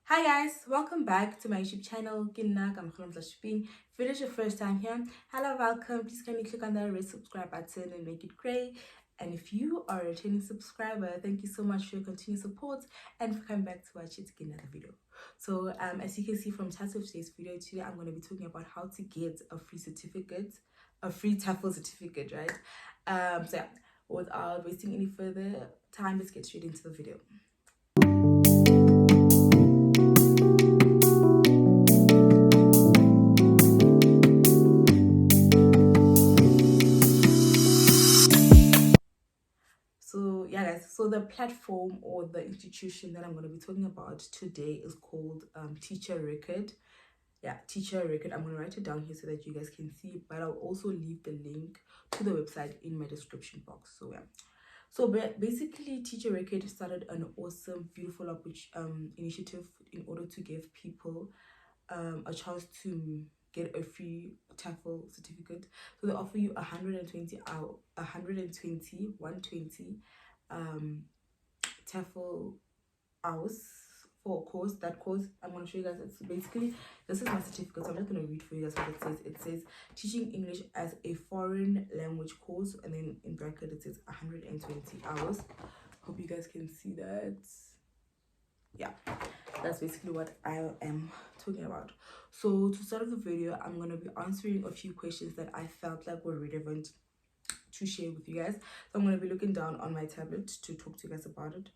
Hi guys, welcome back to my YouTube channel. If it is your first time here, hello, welcome. Please kindly click on that red subscribe button and make it gray. And if you are a returning subscriber, thank you so much for your continued support and for coming back to watch it again another video. So as you can see from the title of today's video, today I'm going to be talking about how to get a free certificate, a free TEFEL certificate, right? So yeah, without wasting any further time, let's get straight into the video. So yeah guys, so the platform or the institution that I'm going to be talking about today is called Teacher Record. Yeah, Teacher Record. I'm going to write it down here so that you guys can see, but I'll also leave the link to the website in my description box. So yeah, so basically Teacher Record started an awesome, beautiful initiative in order to give people a chance to get a free TEFEL certificate. So they offer you 120 TEFEL hours for a course. That course I'm going to show you guys, it's basically, this is my certificate, so I'm just going to read for you guys what it says. It says teaching English as a foreign language course, and then in bracket it says 120 hours. Hope you guys can see that. Yeah, that's basically what I am talking about. So to start off the video, I'm going to be answering a few questions that I felt like were relevant to share with you guys. So I'm going to be looking down on my tablet to talk to you guys about it.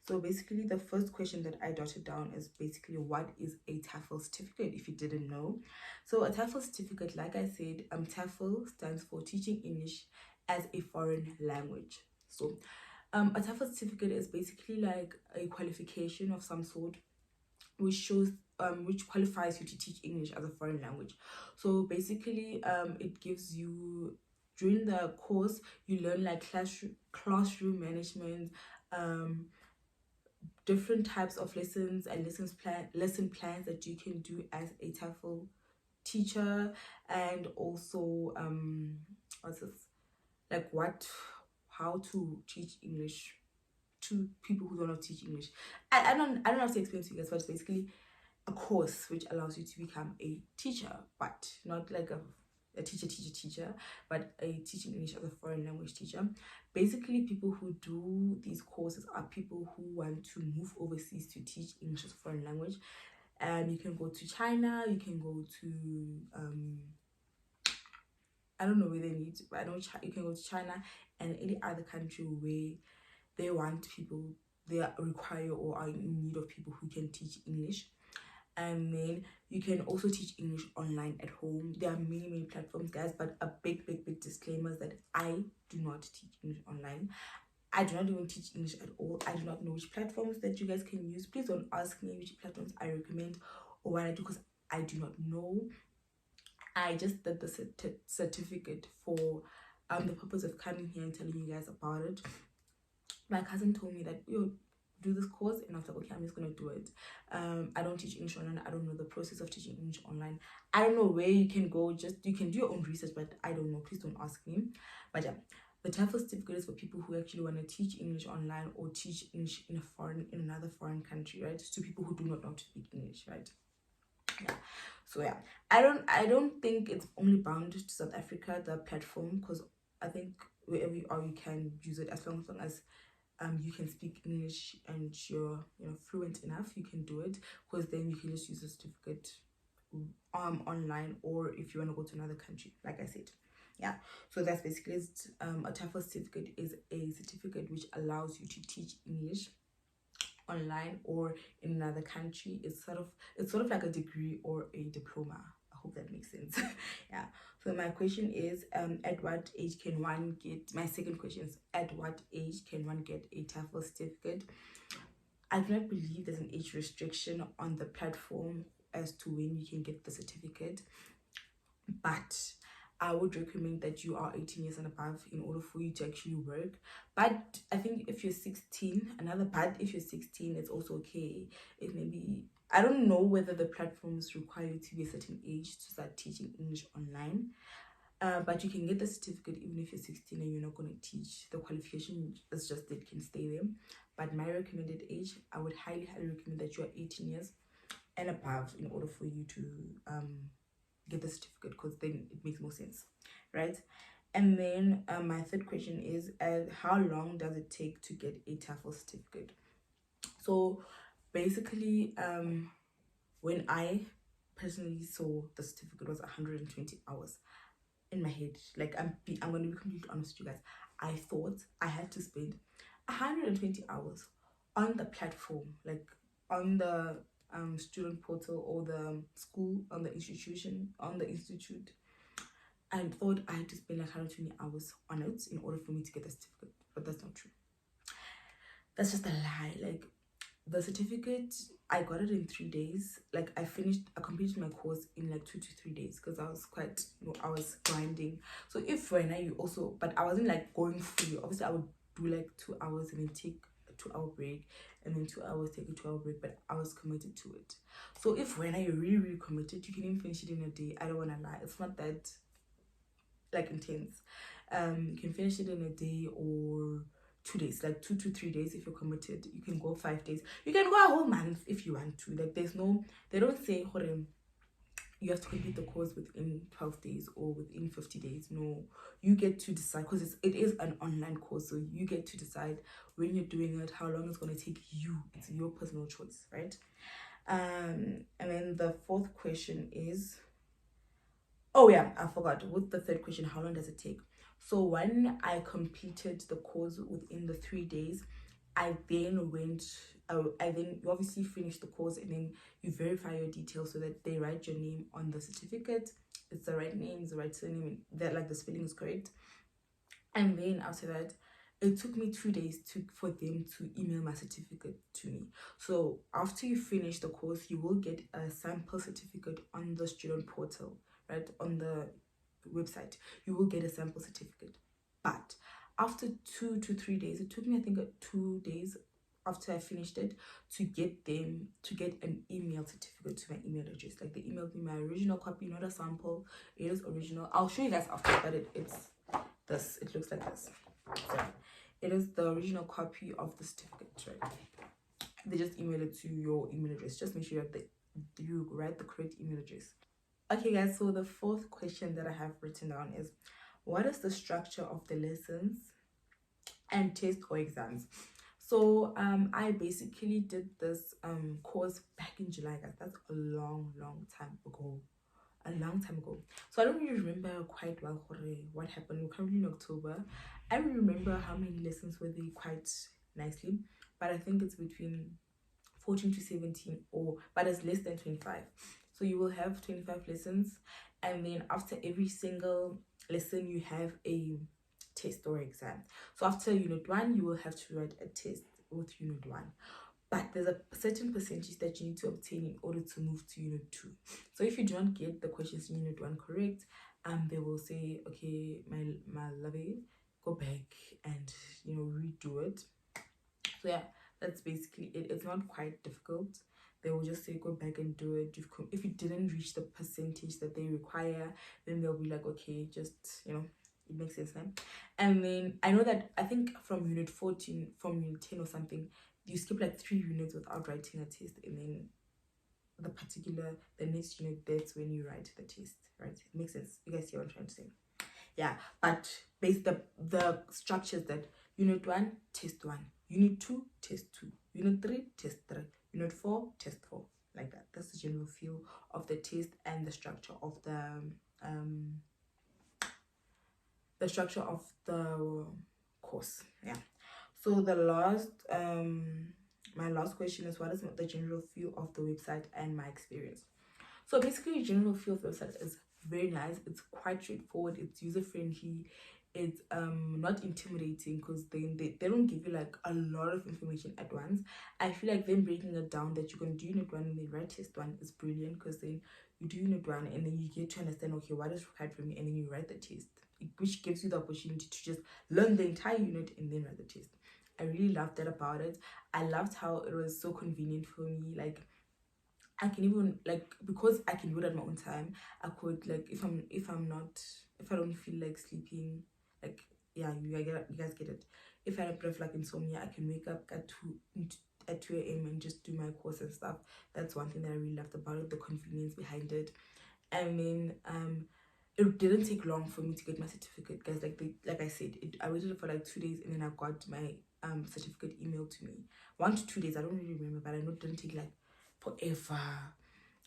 So basically the first question that I jotted down is basically, what is a TEFEL certificate, if you didn't know? So a TEFEL certificate, like I said, TEFEL stands for Teaching English as a Foreign Language. So a TEFEL certificate is basically like a qualification of some sort which shows which qualifies you to teach English as a foreign language. So basically it gives you, during the course you learn like classroom management, different types of lessons and lesson plans that you can do as a TEFEL teacher, and also what's this, like how to teach English to people who don't know how to teach English. I don't know how to explain to you guys, but it's basically a course which allows you to become a teacher, but not like a teacher, but a teaching English as a foreign language teacher. Basically, people who do these courses are people who want to move overseas to teach English as a foreign language. You can go to China, you can go to I don't know where they need, but I know you can go to China and any other country where they want people, they require or are in need of people who can teach English. And then you can also teach English online at home. There are many platforms, guys, but a big disclaimer is that I do not teach English online. I do not even teach English at all. I do not know which platforms that you guys can use. Please don't ask me which platforms I recommend or what I do, because I do not know. I just did the certificate for the purpose of coming here and telling you guys about it. My cousin told me that, yo, do this course, and I was like, okay, I'm just gonna do it. I don't teach English online. I don't know the process of teaching English online. I don't know where you can go. Just, you can do your own research, but I don't know. Please don't ask me. But yeah, the TEFEL certificate is for people who actually want to teach English online or teach English in another foreign country, right? To people who do not know how to speak English, right? Yeah. So yeah, I don't think it's only bound to South Africa, the platform, because I think wherever you are, you can use it as long as you can speak English and you're fluent enough. You can do it, because then you can just use the certificate online, or if you want to go to another country, like I said. Yeah, so that's basically it. A TEFEL certificate is a certificate which allows you to teach English online or in another country. It's sort of like a degree or a diploma. I hope that makes sense. Yeah, so my question is, at what age can one get, my second question is, at what age can one get a TEFEL certificate? I do not believe there's an age restriction on the platform as to when you can get the certificate, but I would recommend that you are 18 years and above in order for you to actually work. But I think if you're 16, if you're 16, it's also okay. It maybe, I don't know whether the platforms require you to be a certain age to start teaching English online. But you can get the certificate even if you're 16 and you're not going to teach. The qualification is just that it can stay there. But my recommended age, I would highly recommend that you are 18 years. and above in order for you to get the certificate, because then it makes more sense, right? And then my third question is, how long does it take to get a TEFEL certificate? So basically, when I personally saw the certificate was 120 hours. In my head, like I'm going to be completely honest with you guys, I thought I had to spend 120 hours on the platform, like on the student portal, or the school, on the institution, on the institute. I thought I had to spend like 120 hours on it in order for me to get the certificate, but that's not true. That's just a lie. Like, the certificate, I got it in 3 days. Like, I completed my course in like 2 to 3 days, because I was quite, I was grinding. So if right now you also, but I wasn't like going fully. Obviously, I would do like 2 hours and then take a 2 hour break, and then 2 hours, take a 2 hour break, but I was committed to it. So if right now you're really, really committed, you can even finish it in a day. I don't want to lie. It's not that like intense. You can finish it in a day or 2 days, like 2 to 3 days. If you're committed, you can go 5 days, you can go a whole month if you want to. Like, they don't say you have to complete the course within 12 days or within 50 days. No, you get to decide, because it is an online course, so you get to decide when you're doing it, how long it's going to take you. It's your personal choice, right? And then the fourth question is, oh yeah, I forgot. With the third question, how long does it take? So when I completed the course within the 3 days, I then went. I then, you obviously finish the course, and then you verify your details so that they write your name on the certificate. It's the right name, it's the right surname, that like the spelling is correct. And then after that, it took me 2 days for them to email my certificate to me. So after you finish the course, you will get a sample certificate on the student portal, right? On the website, you will get a sample certificate. But after 2 to 3 days, it took me, I think, 2 days after I finished it to get an email certificate to my email address. Like, they emailed me my original copy, not a sample. It is original. I'll show you guys after, but it's this. It looks like this. So it is the original copy of the certificate, right? They just email it to your email address. Just make sure that you write the correct email address. Okay guys, so the fourth question that I have written down is, what is the structure of the lessons and tests or exams? So I basically did this course back in July, guys. That's a long time ago. So I don't really remember quite well what happened. We're currently in October. I don't remember how many lessons were there quite nicely, but I think it's between 14 to 17, but it's less than 25. So you will have 25 lessons, and then after every single lesson you have a test or exam. So after unit 1, you will have to write a test with unit 1, but there's a certain percentage that you need to obtain in order to move to unit 2. So if you do not get the questions in unit 1 correct, they will say, okay, my lovey, go back and redo it. So yeah, that's basically it. It's not quite difficult. They will just say, go back and do it. If you didn't reach the percentage that they require, then they'll be like, okay, just it makes sense now. And then I know that, I think from unit 14, from unit 10 or something, you skip like 3 units without writing a test, and then the next unit, that's when you write the test, right? It makes sense. You guys see what I'm trying to say? Yeah, but basically the structure is that unit 1, test 1, unit 2, test 2, unit 3, test 3, unit 4, test 4, like that. That's the general feel of the test and the structure of the course. Yeah. So the last my last question is, what is the general feel of the website and my experience? So basically, general feel of the website is very nice. It's quite straightforward. It's user friendly. It's not intimidating, because they don't give you like a lot of information at once. I feel like them breaking it down, that you can do unit 1 and then write test 1, is brilliant, because then you do unit 1 and then you get to understand, okay, what is required from me, and then you write the test, which gives you the opportunity to just learn the entire unit and then write the test. I really loved that about it. I loved how it was so convenient for me. Like, I can even, like, because I can do it at my own time, I could, like, if I don't feel like sleeping, like, yeah, you guys get it. If I have like insomnia, I can wake up at 2 a.m. and just do my course and stuff. That's one thing that I really loved about it, the convenience behind it. And then it didn't take long for me to get my certificate, guys. Like I said, I waited for like 2 days, and then I got my certificate emailed to me. 1 to 2 days, I don't really remember, but I know it didn't take like forever.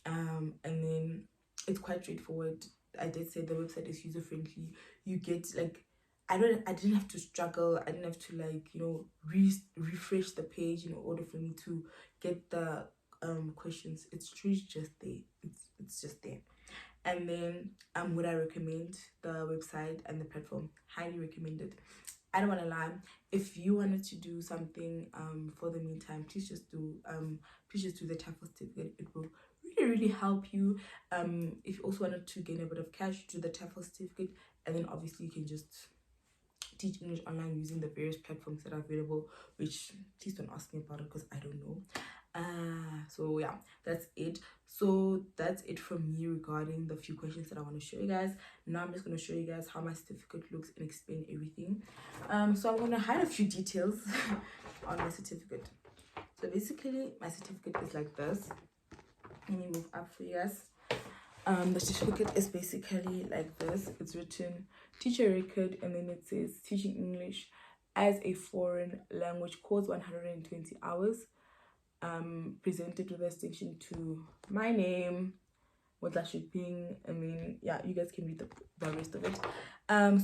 And then it's quite straightforward. I did say the website is user friendly. You get like, I didn't have to struggle. I didn't have to like, you know, refresh the page in order for me to get the questions. It's really just there. It's just there. And then would I recommend the website and the platform? Highly recommended. I don't want to lie. If you wanted to do something for the meantime, please just do the TEFEL certificate. It will really help you. If you also wanted to gain a bit of cash, do the TEFEL certificate, and then obviously you can just teach English online using the various platforms that are available, which please don't ask me about it because I don't know. So yeah, that's it. So that's it from me regarding the few questions that I want to show you guys. Now I'm just going to show you guys how my certificate looks and explain everything. So I'm going to hide a few details on my certificate. So basically my certificate is like this. Let me move up for you guys. The certificate is basically like this. It's written teacher record, and then it says teaching English as a foreign language course, 120 hours. Presented with a distinction to my name, what that should be, and then yeah, you guys can read the rest of it.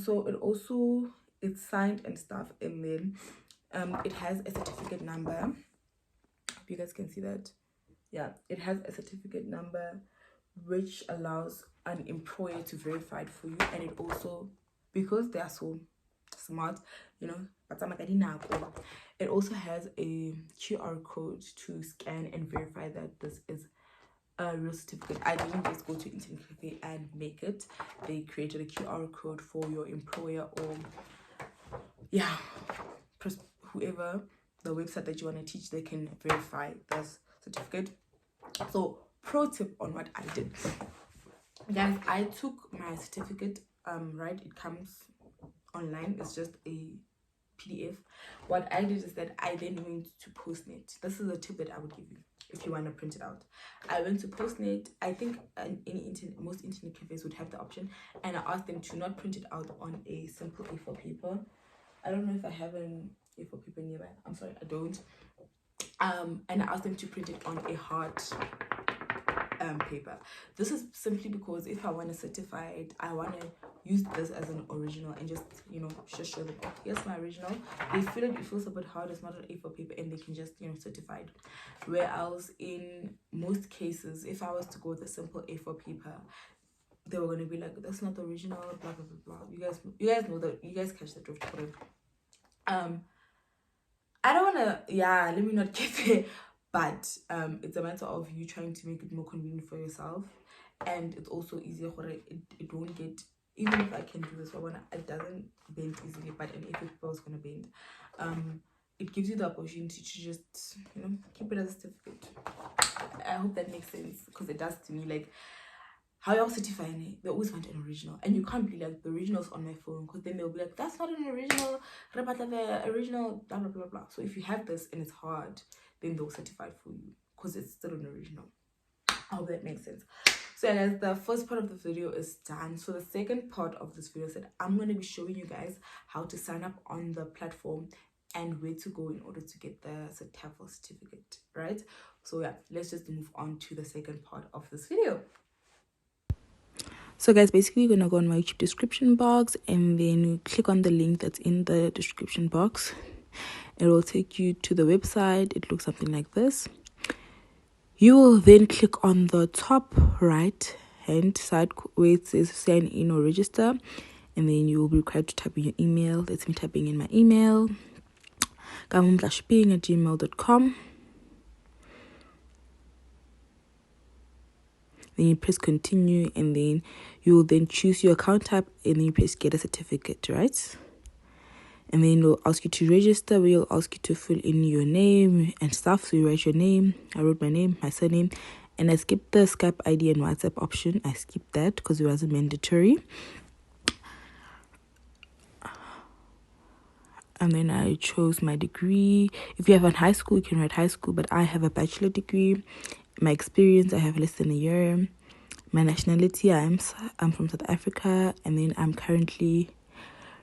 So it's signed and stuff, and then it has a certificate number. Hope you guys can see that. Yeah, it has a certificate number which allows an employer to verify it for you, and it also, because they are so smart, you know, it also has a QR code to scan and verify that this is a real certificate. I didn't just go to internet cafe and make it. They created a QR code for your employer, or yeah, whoever, the website that you want to teach, they can verify this certificate. So pro tip on what I did, guys, I took my certificate, right, it comes online, it's just a PDF. What I did is that I then went to Postnet. This is a tip that I would give you if you want to print it out. I went to Postnet. I think most internet cafes would have the option, and I asked them to not print it out on a simple A4 paper. I don't know if I have an A4 paper nearby. I'm sorry, I don't. And I asked them to print it on a hard paper. This is simply because if I want to certify it, I want to use this as an original and just, you know, just show them, oh, here's my original. They feel it feels a bit hard, it's not an A4 paper, and they can just, you know, certify it. Whereas in most cases, if I was to go with a simple A4 paper, they were going to be like, that's not the original, blah blah blah blah. You guys know that, you guys catch the drift. I don't want to, yeah, let me not get there. But it's a matter of you trying to make it more convenient for yourself, and it's also easier for it won't get, even if I can do this one, it doesn't bend easily, but an A4 paper is going to bend. It gives you the opportunity to just, you know, keep it as a certificate. I hope that makes sense, because it does to me. Like, how y'all certifying it, they always want an original, and you can't be like, the original's on my phone, because then they'll be like, that's not an original, the original, blah blah blah blah. So if you have this and it's hard, then they'll certify it for you, because it's still an original. I hope that makes sense. So guys, the first part of the video is done. So the second part of this video said I'm going to be showing you guys how to sign up on the platform and where to go in order to get the TEFEL certificate, right? So yeah, let's just move on to the second part of this video. So guys, basically you're gonna go on my YouTube description box, and then you click on the link that's in the description box. It will take you to the website. It looks something like this. You will then click on the top right hand side where it says sign in or register, and then you will be required to type in your email. That's me typing in my email, gamum-ping@gmail.com. Then you press continue, and then you will then choose your account type, and then you press get a certificate, right? And then it'll ask you to register, where you'll ask you to fill in your name and stuff. So you write your name. I wrote my name, my surname, and I skipped the Skype ID and WhatsApp option. I skipped that because it wasn't mandatory. and then I chose my degree. If you have a high school, you can write high school, but I have a bachelor degree. My experience, I have less than a year. My nationality, I'm from South Africa, and then I'm currently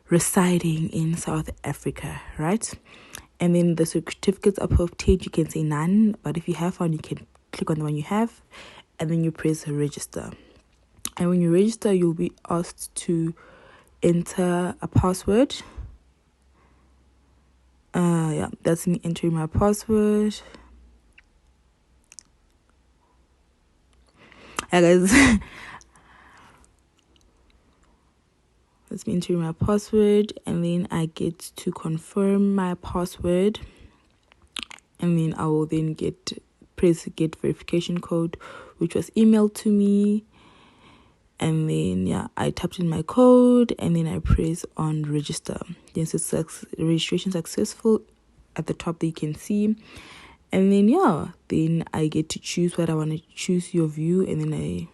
residing in South Africa, right? And then the certificates up obtained, you can say none, but if you have one, you can click on the one you have, and then you press register. And when you register, you'll be asked to enter a password. Yeah, that's me entering my password. Yeah, guys. That's me entering my password, and then I get to confirm my password, and then I will then press get verification code, which was emailed to me. And then yeah, I tapped in my code, and then I press on register. Then it says registration successful at the top that you can see. And then yeah, then I get to choose what I want to choose, your view, and then I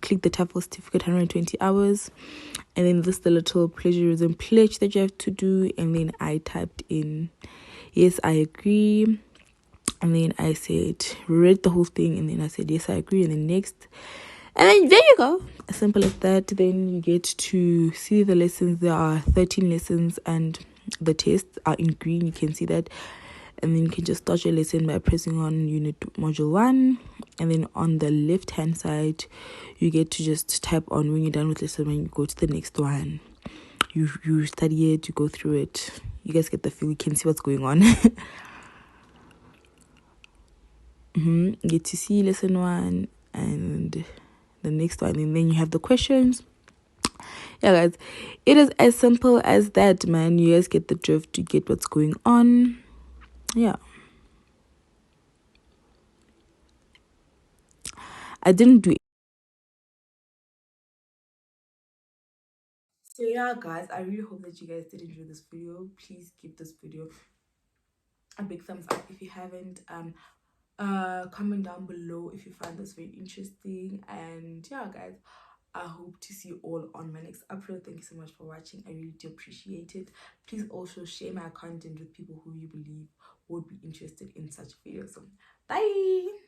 click the TEFEL certificate, 120 hours, and then this the little plagiarism pledge that you have to do. And then I typed in yes, I agree, and then I said read the whole thing, and then I said yes, I agree, and then next. And then there you go. As simple as that. Then you get to see the lessons. There are 13 lessons, and the tests are in green. You can see that. And then you can just start your lesson by pressing on unit module 1. And then on the left hand side, you get to just type on when you're done with lesson 1, you go to the next one. You study it, you go through it. You guys get the feel. You can see what's going on. You get to see lesson 1 and the next one, and then you have the questions. Yeah, guys, it is as simple as that, man. You guys get the drift, you get what's going on. Yeah, I didn't do. So yeah, guys, I really hope that you guys did enjoy this video. Please give this video a big thumbs up if you haven't. Comment down below if you find this very interesting. And yeah, guys, I hope to see you all on my next upload. Thank you so much for watching. I really do appreciate it. Please also share my content with people who you believe would be interested in such videos. So bye.